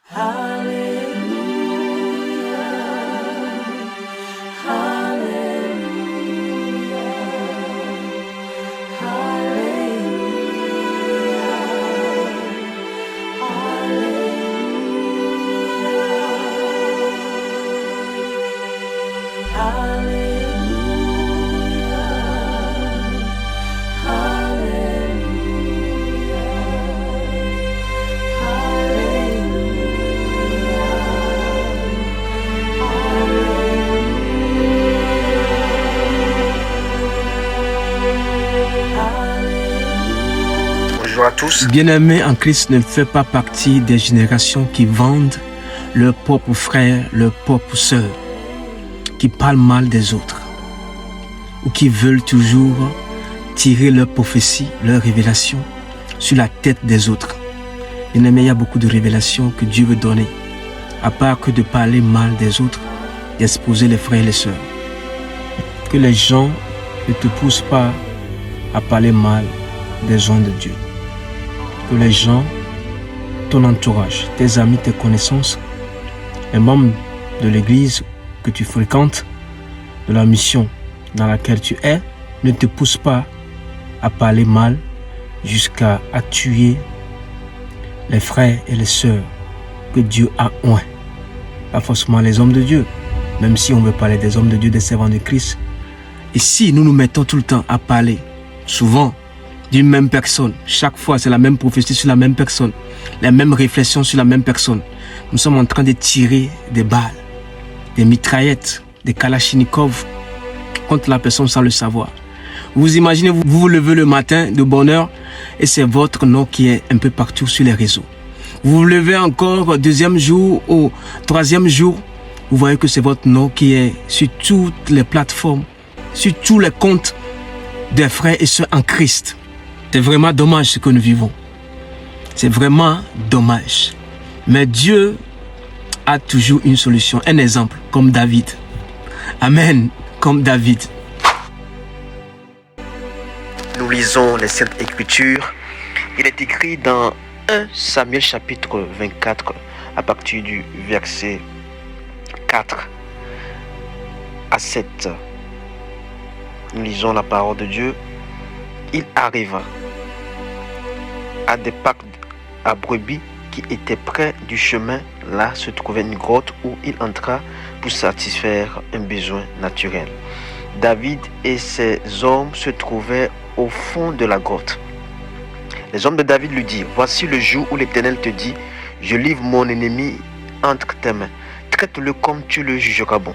Bonjour à tous. Bien-aimé en Christ ne fait pas partie des générations qui vendent leurs propres frères, leurs propres sœurs, qui parlent mal des autres, ou qui veulent toujours tirer leurs prophéties, leurs révélations sur la tête des autres. Bien-aimé, il y a beaucoup de révélations que Dieu veut donner, à part que de parler mal des autres, d'exposer les frères et les sœurs. Que les gens ne te poussent pas à parler mal des gens de Dieu. Que les gens, ton entourage, tes amis, tes connaissances, les membres de l'église que tu fréquentes, de la mission dans laquelle tu es, ne te poussent pas à parler mal jusqu'à tuer les frères et les sœurs que Dieu a oints. Pas forcément les hommes de Dieu, même si on veut parler des hommes de Dieu, des servants de Christ. Et si nous nous mettons tout le temps à parler, souvent, d'une même personne, chaque fois c'est la même prophétie sur la même personne, les mêmes réflexions sur la même personne, nous sommes en train de tirer des balles, des mitraillettes, des kalachnikovs contre la personne sans le savoir. Vous imaginez, vous vous levez le matin de bonne heure et c'est votre nom qui est un peu partout sur les réseaux. Vous vous levez encore au deuxième jour, au troisième jour, vous voyez que c'est votre nom qui est sur toutes les plateformes, sur tous les comptes des frères et sœurs en Christ. C'est vraiment dommage ce que nous vivons. C'est vraiment dommage. Mais Dieu a toujours une solution, un exemple, comme David. Amen, comme David. Nous lisons les Saintes Écritures. Il est écrit dans 1 Samuel chapitre 24 à partir du verset 4 à 7. Nous lisons la parole de Dieu. Il arriva à des parcs à brebis qui étaient près du chemin. Là se trouvait une grotte où il entra pour satisfaire un besoin naturel. David et ses hommes se trouvaient au fond de la grotte. Les hommes de David lui dirent: voici le jour où l'Éternel te dit: je livre mon ennemi entre tes mains. Traite-le comme tu le jugeras bon.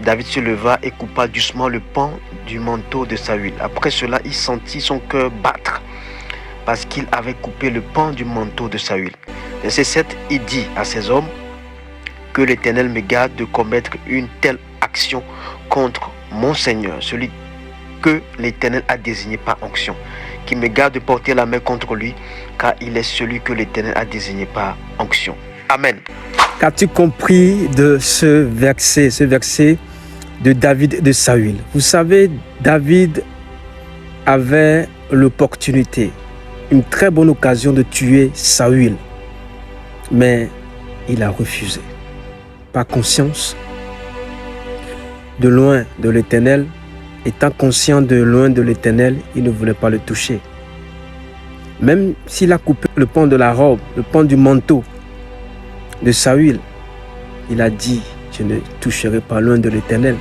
David se leva et coupa doucement le pan du manteau de Saül. Après cela, il sentit son cœur battre parce qu'il avait coupé le pan du manteau de Saül. Verset 7, il dit à ses hommes: que l'Éternel me garde de commettre une telle action contre mon Seigneur, celui que l'Éternel a désigné par onction, qui me garde de porter la main contre lui, car il est celui que l'Éternel a désigné par onction. Amen. Qu'as-tu compris de ce verset de David et de Saül? Vous savez, David avait l'opportunité, une très bonne occasion de tuer Saül, mais il a refusé. Par conscience, de loin de l'Éternel, étant conscient de loin de l'Éternel, il ne voulait pas le toucher. Même s'il a coupé le pan de la robe, le pan du manteau de Saül, il a dit: je ne toucherai pas loin de l'Éternel.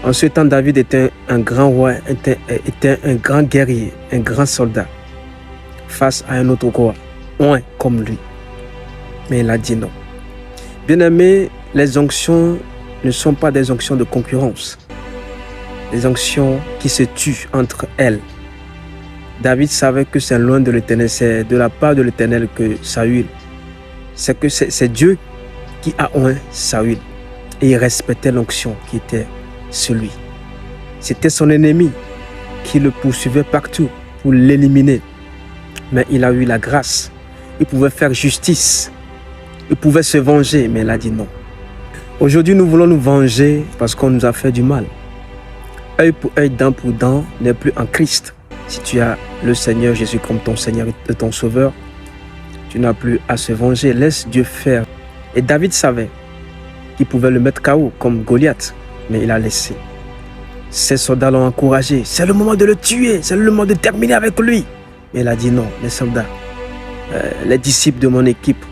En ce temps, David était un grand roi, était un grand guerrier, un grand soldat, face à un autre roi, oint comme lui. Mais il a dit non. Bien-aimés, les onctions ne sont pas des onctions de concurrence, des onctions qui se tuent entre elles. David savait que c'est loin de l'Éternel, c'est de la part de l'Éternel que Saül, c'est Dieu qui a oint Saül, et il respectait l'onction qui était sur lui. C'était son ennemi qui le poursuivait partout pour l'éliminer. Mais il a eu la grâce. Il pouvait faire justice. Il pouvait se venger, mais il a dit non. Aujourd'hui, nous voulons nous venger parce qu'on nous a fait du mal. Œil pour œil, dent pour dent n'est plus en Christ. Si tu as le Seigneur Jésus comme ton Seigneur et ton Sauveur, Tu n'as plus à se venger. Laisse Dieu faire. Et David savait qu'il pouvait le mettre KO comme Goliath, mais il a laissé. Ses soldats l'ont encouragé. C'est le moment de le tuer. C'est le moment de terminer avec lui. Mais il a dit non, les soldats, les disciples de mon équipe,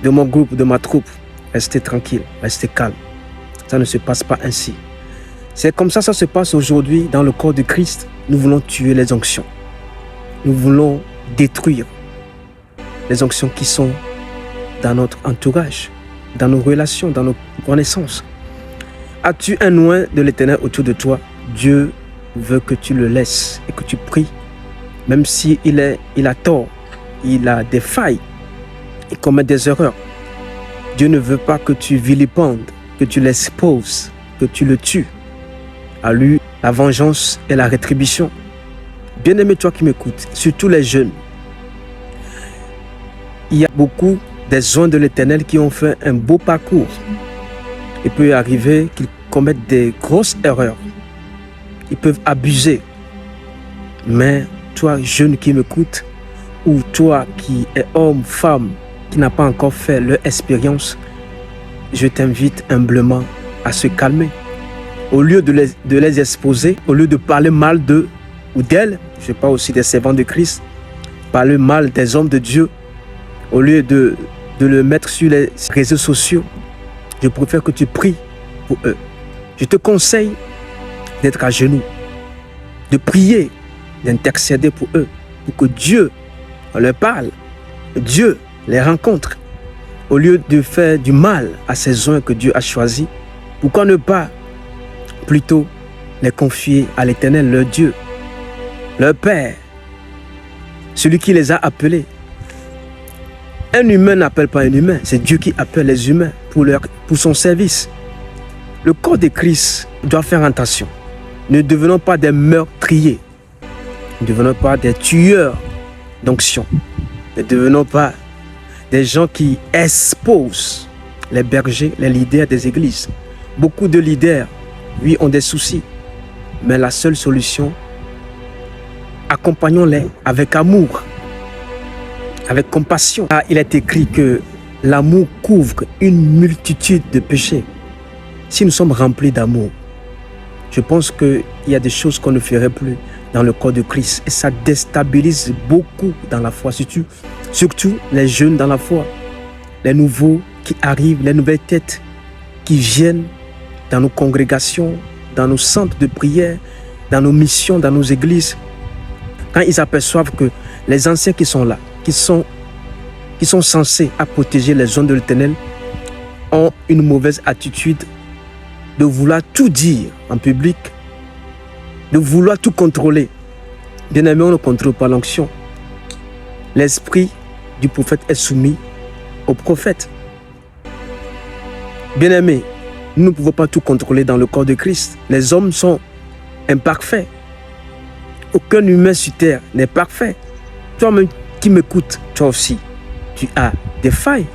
de mon groupe, de ma troupe, restez tranquilles, restez calmes. Ça ne se passe pas ainsi. C'est comme ça se passe aujourd'hui dans le corps de Christ. Nous voulons tuer les onctions. Nous voulons détruire les onctions qui sont dans notre entourage, dans nos relations, dans nos connaissances. As-tu un oint de l'Éternel autour de toi? Dieu veut que tu le laisses et que tu pries. Même s'il a tort, il a des failles, il commet des erreurs. Dieu ne veut pas que tu vilipendes, que tu l'exposes, que tu le tues. À lui, la vengeance et la rétribution. Bien-aimé, toi qui m'écoutes, surtout les jeunes, il y a beaucoup des oints de l'Éternel qui ont fait un beau parcours. Il peut arriver qu'ils commettent des grosses erreurs. Ils peuvent abuser. Mais toi, jeune qui m'écoute, ou toi qui es homme, femme, qui n'a pas encore fait leur expérience, je t'invite humblement à se calmer. Au lieu de les exposer, au lieu de parler mal d'eux ou d'elles, je parle aussi des servants de Christ, parler mal des hommes de Dieu, au lieu de le mettre sur les réseaux sociaux, je préfère que tu pries pour eux. Je te conseille d'être à genoux, de prier, d'intercéder pour eux, pour que Dieu leur parle, Dieu les rencontre. Au lieu de faire du mal à ces uns que Dieu a choisis, pourquoi ne pas plutôt les confier à l'Éternel, leur Dieu, leur Père, celui qui les a appelés. Un humain n'appelle pas un humain, c'est Dieu qui appelle les humains pour son service. Le corps de Christ doit faire attention. Ne devenons pas des meurtriers, ne devenons pas des tueurs d'onction, ne devenons pas des gens qui exposent les bergers, les leaders des églises. Beaucoup de leaders, oui, ont des soucis, mais la seule solution, accompagnons-les avec amour, avec compassion. Ah, il est écrit que l'amour couvre une multitude de péchés. Si nous sommes remplis d'amour, je pense qu'il y a des choses qu'on ne ferait plus dans le corps de Christ. Et ça déstabilise beaucoup dans la foi, surtout les jeunes dans la foi, les nouveaux qui arrivent, les nouvelles têtes qui viennent dans nos congrégations, dans nos centres de prière, dans nos missions, dans nos églises. Quand ils aperçoivent que les anciens qui sont là, qui sont censés à protéger les zones de l'Éternel, ont une mauvaise attitude de vouloir tout dire en public, de vouloir tout contrôler. Bien aimé, on ne contrôle pas l'onction. L'esprit du prophète est soumis au prophète. Bien aimé, nous ne pouvons pas tout contrôler dans le corps de Christ. Les hommes sont imparfaits. Aucun humain sur terre n'est parfait. Toi-même qui m'écoutes, toi aussi, tu as des failles,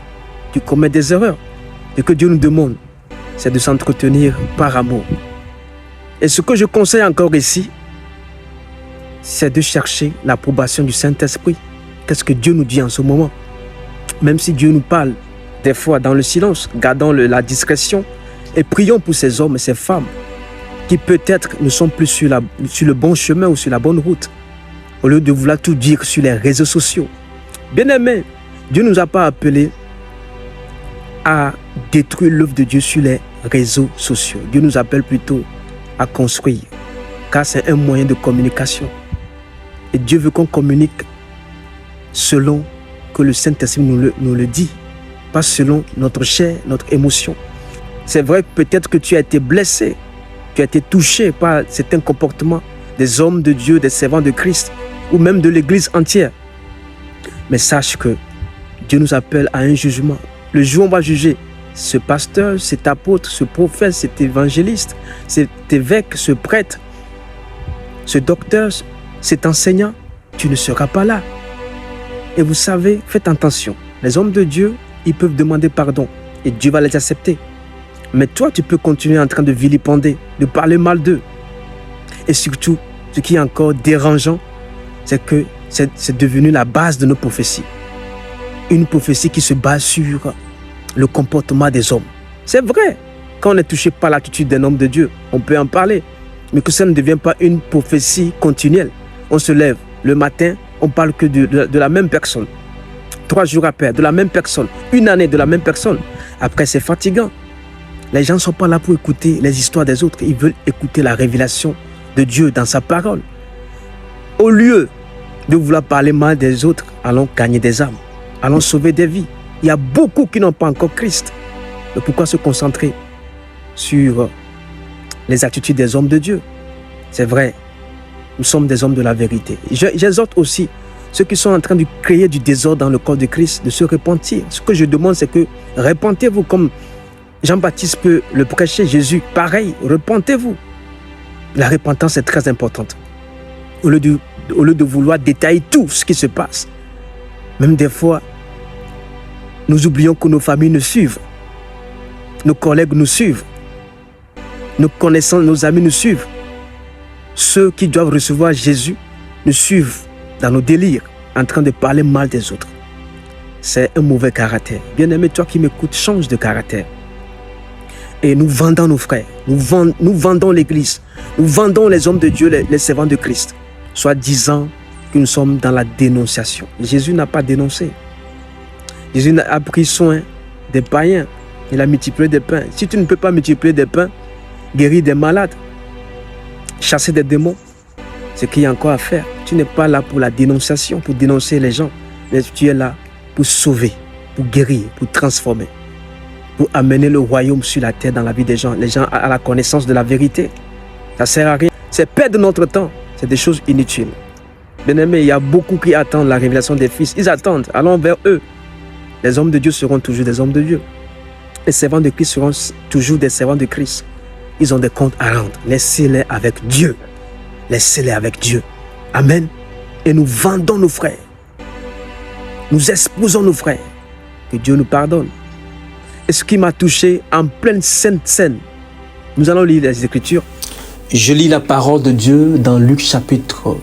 tu commets des erreurs. Et que Dieu nous demande, c'est de s'entretenir par amour. Et ce que je conseille encore ici, c'est de chercher l'approbation du Saint-Esprit. Qu'est-ce que Dieu nous dit en ce moment? Même si Dieu nous parle des fois dans le silence, gardons la discrétion et prions pour ces hommes et ces femmes qui peut-être ne sont plus sur le bon chemin ou sur la bonne route, au lieu de vouloir tout dire sur les réseaux sociaux. Bien-aimés, Dieu ne nous a pas appelés à détruire l'œuvre de Dieu sur les réseaux sociaux. Dieu nous appelle plutôt à construire, car c'est un moyen de communication. Et Dieu veut qu'on communique selon que le Saint-Esprit nous le dit, pas selon notre chair, notre émotion. C'est vrai que peut-être que tu as été blessé, tu as été touché par certains comportements des hommes de Dieu, des servants de Christ, ou même de l'Église entière. Mais sache que Dieu nous appelle à un jugement. Le jour où on va juger ce pasteur, cet apôtre, ce prophète, cet évangéliste, cet évêque, ce prêtre, ce docteur, cet enseignant, tu ne seras pas là. Et vous savez, faites attention. Les hommes de Dieu, ils peuvent demander pardon et Dieu va les accepter. Mais toi, tu peux continuer en train de vilipender, de parler mal d'eux. Et surtout, ce qui est encore dérangeant, c'est que c'est devenu la base de nos prophéties. une prophétie qui se base sur le comportement des hommes. C'est vrai, quand on est touché par l'attitude d'un homme de Dieu, on peut en parler, mais que ça ne devienne pas une prophétie continuelle. On se lève le matin, on parle que de la même personne. 3 jours après, de la même personne. 1 année de la même personne. Après, c'est fatigant. Les gens ne sont pas là pour écouter les histoires des autres. Ils veulent écouter la révélation de Dieu dans sa parole. Au lieu de vouloir parler mal des autres, allons gagner des âmes. Allons sauver des vies. Il y a beaucoup qui n'ont pas encore Christ. Mais pourquoi se concentrer sur les attitudes des hommes de Dieu? C'est vrai, nous sommes des hommes de la vérité. J'exhorte aussi ceux qui sont en train de créer du désordre dans le corps de Christ de se repentir. Ce que je demande, c'est que repentez-vous comme Jean-Baptiste peut le prêcher, Jésus, pareil, repentez-vous. La repentance est très importante. Au lieu de vouloir détailler tout ce qui se passe, même des fois, nous oublions que nos familles nous suivent, nos collègues nous suivent, nos connaissances, nos amis nous suivent. Ceux qui doivent recevoir Jésus nous suivent dans nos délires, en train de parler mal des autres. C'est un mauvais caractère. Bien-aimé, toi qui m'écoutes, change de caractère. Et nous vendons nos frères, nous vendons l'Église, nous vendons les hommes de Dieu, les servants de Christ, soit disant que nous sommes dans la dénonciation. Jésus n'a pas dénoncé. Jésus a pris soin des païens. Il a multiplié des pains. Si tu ne peux pas multiplier des pains, guérir des malades, chasser des démons, ce qu'il y a encore à faire. Tu n'es pas là pour la dénonciation, pour dénoncer les gens, mais tu es là pour sauver, pour guérir, pour transformer, pour amener le royaume sur la terre dans la vie des gens, les gens à la connaissance de la vérité. Ça ne sert à rien. C'est perdre notre temps. C'est des choses inutiles. Bien-aimés, il y a beaucoup qui attendent la révélation des fils. Ils attendent. Allons vers eux. Les hommes de Dieu seront toujours des hommes de Dieu. Les servants de Christ seront toujours des servants de Christ. Ils ont des comptes à rendre. Laissez-les avec Dieu. Laissez-les avec Dieu. Amen. Et nous vendons nos frères. Nous exposons nos frères. Que Dieu nous pardonne. Et ce qui m'a touché en pleine sainte scène, nous allons lire les Écritures. Je lis la parole de Dieu dans Luc chapitre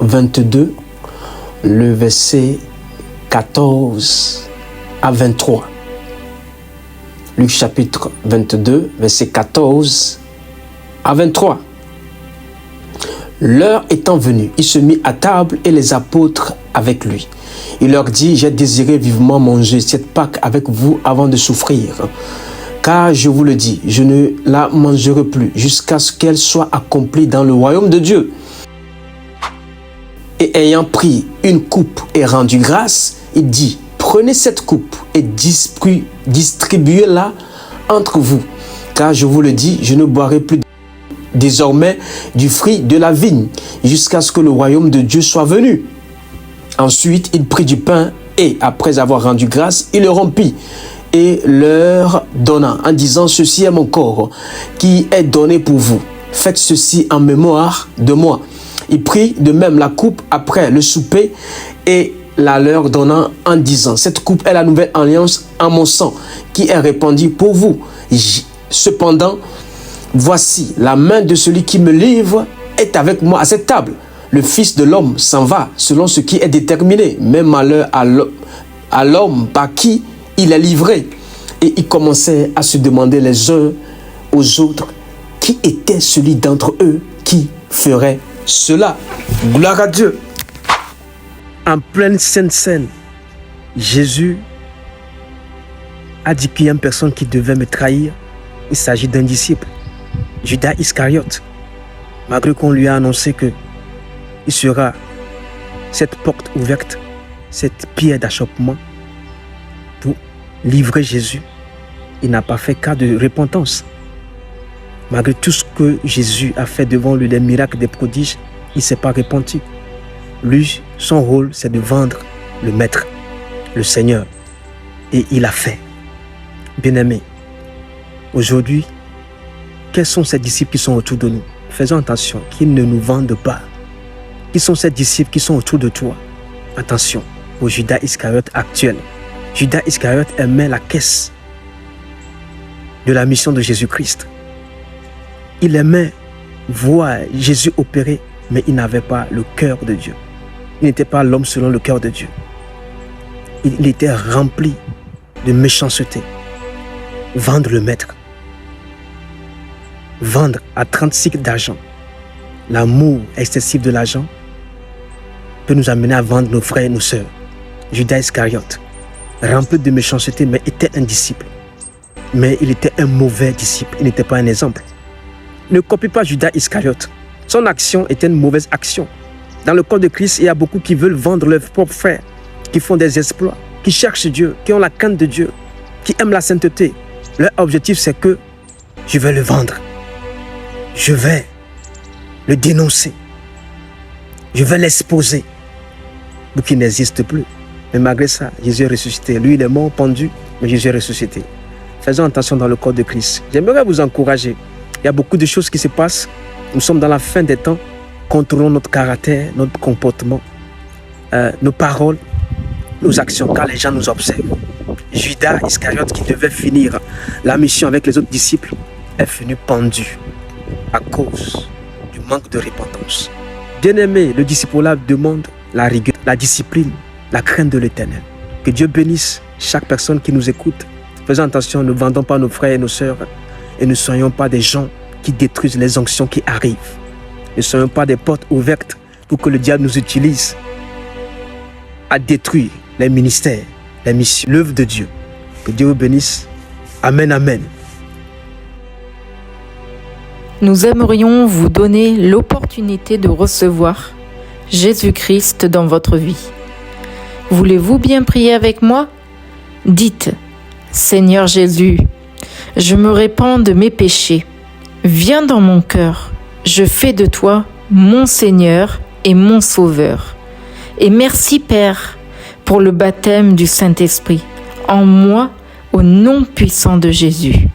22, le verset 14 à 23. Luc chapitre 22, verset 14 à 23. L'heure étant venue, il se mit à table et les apôtres avec lui. Il leur dit, j'ai désiré vivement manger cette Pâque avec vous avant de souffrir. Car je vous le dis, je ne la mangerai plus jusqu'à ce qu'elle soit accomplie dans le royaume de Dieu. Et ayant pris une coupe et rendu grâce, il dit, prenez cette coupe et distribuez-la entre vous. Car je vous le dis, je ne boirai plus désormais du fruit de la vigne jusqu'à ce que le royaume de Dieu soit venu. Ensuite, il prit du pain et, après avoir rendu grâce, il le rompit et leur donna en disant, ceci est mon corps qui est donné pour vous. Faites ceci en mémoire de moi. Il prit de même la coupe après le souper et la leur donnant en disant, cette coupe est la nouvelle alliance en mon sang qui est répandue pour vous. Cependant, voici la main de celui qui me livre est avec moi à cette table. Le Fils de l'homme s'en va selon ce qui est déterminé, mais malheur à l'homme par qui il est livré. Et ils commençaient à se demander les uns aux autres qui était celui d'entre eux qui ferait cela. Gloire à Dieu. En pleine sainte scène, Jésus a dit qu'il y a une personne qui devait me trahir. Il s'agit d'un disciple, Judas Iscariote. Malgré qu'on lui a annoncé que il sera cette porte ouverte, cette pierre d'achoppement pour livrer Jésus. Il n'a pas fait cas de repentance. Malgré tout ce que Jésus a fait devant lui, les miracles, des prodiges, il ne s'est pas repenti. Lui, son rôle, c'est de vendre le Maître, le Seigneur. Et il a fait. Bien-aimés, aujourd'hui, quels sont ces disciples qui sont autour de nous? Faisons attention qu'ils ne nous vendent pas. Qui sont ces disciples qui sont autour de toi? Attention au Judas Iscariote actuel. Judas Iscariote aimait la caisse de la mission de Jésus-Christ. Il aimait voir Jésus opérer, mais il n'avait pas le cœur de Dieu. Il n'était pas l'homme selon le cœur de Dieu. il était rempli de méchanceté. Vendre le maître. Vendre à 30 cycles d'argent. L'amour excessif de l'argent peut nous amener à vendre nos frères et nos sœurs. Judas Iscariote, rempli de méchanceté, mais était un disciple. Mais il était un mauvais disciple, il n'était pas un exemple. Ne copie pas Judas Iscariote. Son action était une mauvaise action. Dans le corps de Christ, il y a beaucoup qui veulent vendre leurs propres frères, qui font des exploits, qui cherchent Dieu, qui ont la crainte de Dieu, qui aiment la sainteté. Leur objectif, c'est que je vais le vendre. Je vais le dénoncer. Je vais l'exposer pour qu'il n'existe plus. Mais malgré ça, Jésus est ressuscité. Lui, il est mort, pendu, mais Jésus est ressuscité. Faisons attention dans le corps de Christ. J'aimerais vous encourager. Il y a beaucoup de choses qui se passent. Nous sommes dans la fin des temps. Contrôlons notre caractère, notre comportement, nos paroles, nos actions, car les gens nous observent. Judas Iscariote, qui devait finir la mission avec les autres disciples, est fini pendu à cause du manque de repentance. Bien-aimé, le disciple-là demande la rigueur, la discipline, la crainte de l'Éternel. Que Dieu bénisse chaque personne qui nous écoute. Faisons attention, ne vendons pas nos frères et nos sœurs et ne soyons pas des gens qui détruisent les onctions qui arrivent. Ne soyons pas des portes ouvertes pour que le diable nous utilise à détruire les ministères, les missions, l'œuvre de Dieu. Que Dieu vous bénisse. Amen, amen. Nous aimerions vous donner l'opportunité de recevoir Jésus-Christ dans votre vie. Voulez-vous bien prier avec moi? Dites, Seigneur Jésus, je me répands de mes péchés. Viens dans mon cœur. Je fais de toi mon Seigneur et mon Sauveur. Et merci Père pour le baptême du Saint-Esprit en moi au nom puissant de Jésus.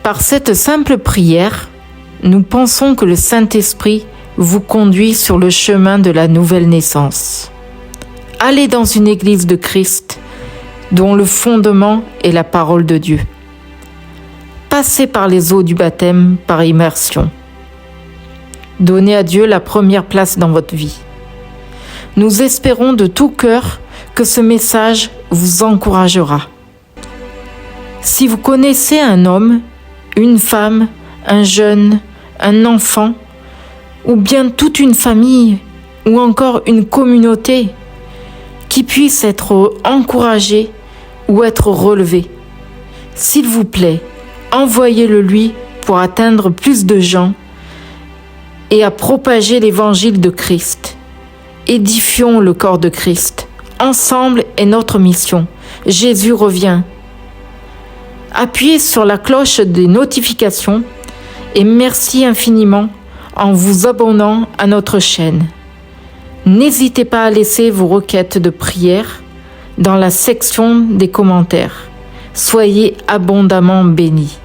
Par cette simple prière, nous pensons que le Saint-Esprit vous conduit sur le chemin de la nouvelle naissance. Allez dans une église de Christ dont le fondement est la parole de Dieu. Passez par les eaux du baptême par immersion. Donnez à Dieu la première place dans votre vie. Nous espérons de tout cœur que ce message vous encouragera. Si vous connaissez un homme, une femme, un jeune, un enfant, ou bien toute une famille, ou encore une communauté qui puisse être encouragée ou être relevée, s'il vous plaît, envoyez-le lui pour atteindre plus de gens et à propager l'évangile de Christ. Édifions le corps de Christ. Ensemble est notre mission. Jésus revient. Appuyez sur la cloche des notifications et merci infiniment en vous abonnant à notre chaîne. N'hésitez pas à laisser vos requêtes de prière dans la section des commentaires. Soyez abondamment bénis.